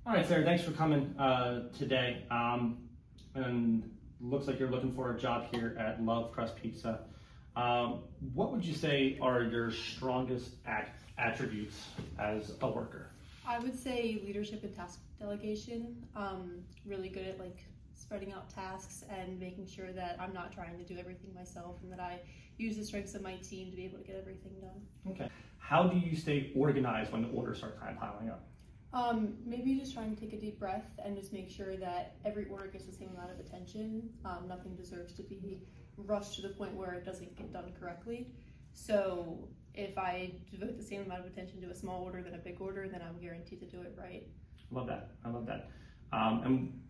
All right, Sarah, thanks for coming today. And looks like you're looking for a job here at Love Crust Pizza. What would you say are your strongest attributes as a worker? I would say leadership and task delegation. Really good at spreading out tasks and making sure that I'm not trying to do everything myself, and that I use the strengths of my team to be able to get everything done. Okay. How do you stay organized when the orders start kind of piling up? Maybe just trying to take a deep breath and just make sure that every order gets the same amount of attention. Nothing deserves to be rushed to the point where it doesn't get done correctly. So if I devote the same amount of attention to a small order than a big order, then I'm guaranteed to do it right. Love that. I love that. And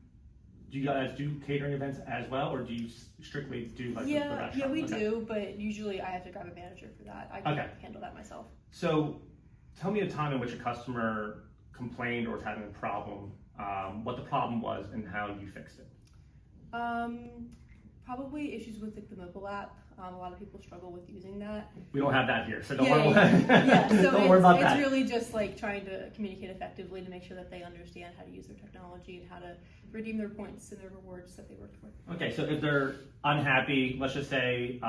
do you guys do catering events as well, or do you strictly do the restaurant? Yeah, we do, but usually I have to grab a manager for that. I can't handle that myself. So tell me a time in which a customer complained or was having a problem, what the problem was and how you fixed it. Probably issues with the mobile app. A lot of people struggle with using that. We don't have that here, so don't worry. So don't worry about that. It's really just trying to communicate effectively to make sure that they understand how to use their technology and how to redeem their points and their rewards that they worked for. Okay, so if they're unhappy, let's just say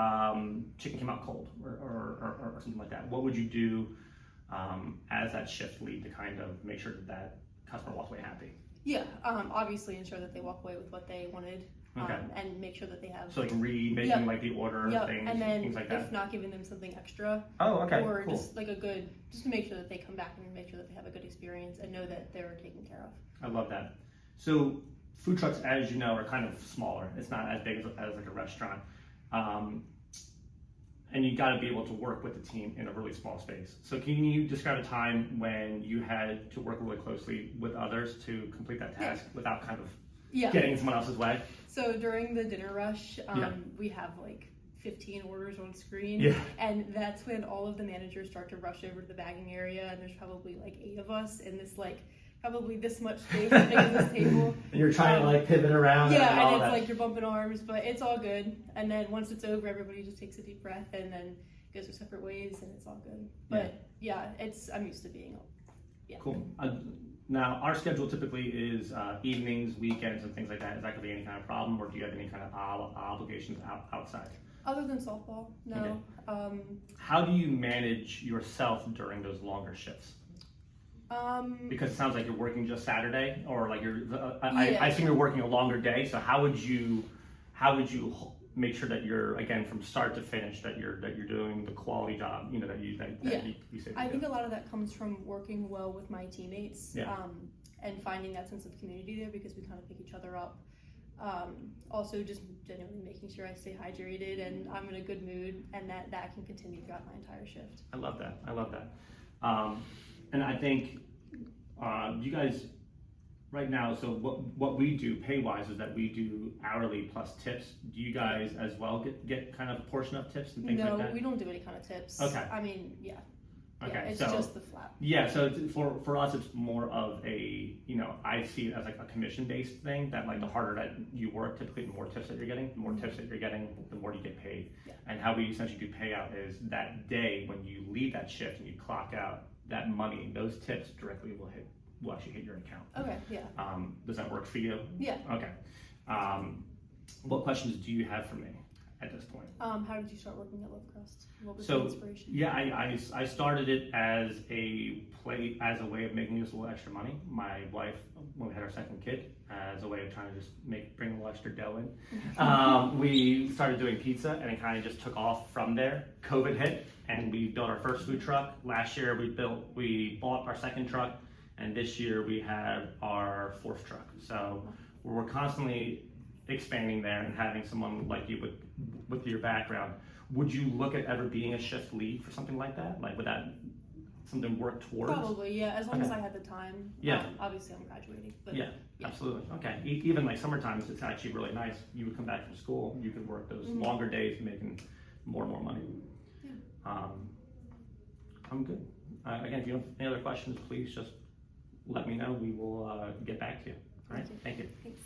chicken came out cold or something like that, what would you do as that shift lead to kind of make sure that customer walks away happy? Yeah, obviously ensure that they walk away with what they wanted. Okay. And make sure that they have remaking the order things, and then things like that. if not, giving them something extra. Oh, okay. Or cool. just just to make sure that they come back and make sure that they have a good experience and know that they're taken care of. I love that. So food trucks, as you know, are kind of smaller. It's not as big as like a restaurant. And you got to be able to work with the team in a really small space. So can you describe a time when you had to work really closely with others to complete that task without kind of getting in someone else's way? So during the dinner rush, we have 15 orders on screen, and that's when all of the managers start to rush over to the bagging area, and there's probably 8 of us in this probably this much space as big as this table. And you're trying to pivot around. And it's you're bumping arms, but it's all good. And then once it's over, everybody just takes a deep breath and then goes their separate ways, and it's all good. But I'm used to being Cool. Now, our schedule typically is evenings, weekends, and things like that. Is that going to be any kind of problem, or do you have any kind of obligations outside? Other than softball, no. Okay. How do you manage yourself during those longer shifts? Because it sounds like you're working just Saturday, or I assume you're working a longer day. So how would you make sure that you're, again, from start to finish, that you're doing the quality job, that you say? I think a lot of that comes from working well with my teammates, and finding that sense of community there, because we kind of pick each other up. Also just genuinely making sure I stay hydrated and I'm in a good mood, and that can continue throughout my entire shift. I love that. And I think you guys right now, so what we do pay-wise is that we do hourly plus tips. Do you guys as well get kind of a portion of tips and things like that? No, we don't do any kind of tips. Okay. I mean, Okay, it's just the flat. Yeah, so for us, it's more of a, I see it as a commission-based thing, that the harder that you work, typically the more tips that you're getting. The more tips that you're getting, the more you get paid. Yeah. And how we essentially do payout is that day when you leave that shift and you clock out, that money, those tips directly will actually hit your account. Okay, yeah. Does that work for you? Yeah. Okay. What questions do you have for me at this point? How did you start working at Love Crust? What was the inspiration? Yeah, I started it as a way of making us a little extra money. My wife, when we had our second kid, as a way of trying to just bring a little extra dough in. We started doing pizza, and it kind of just took off from there. COVID hit, and we built our first food truck. Last year we bought our second truck, and this year we have our fourth truck. So we're constantly expanding there, and having someone like you with your background. Would you look at ever being a shift lead for something like that? Would that something work towards? Probably, yeah, as long as I had the time. Yeah. Obviously I'm graduating. But Absolutely. Okay. Even summertime, it's actually really nice. You would come back from school, you could work those longer days, making more and more money. Yeah. I'm good. Again, if you have any other questions, please just let me know. We will get back to you. All right. Thank you. Thanks.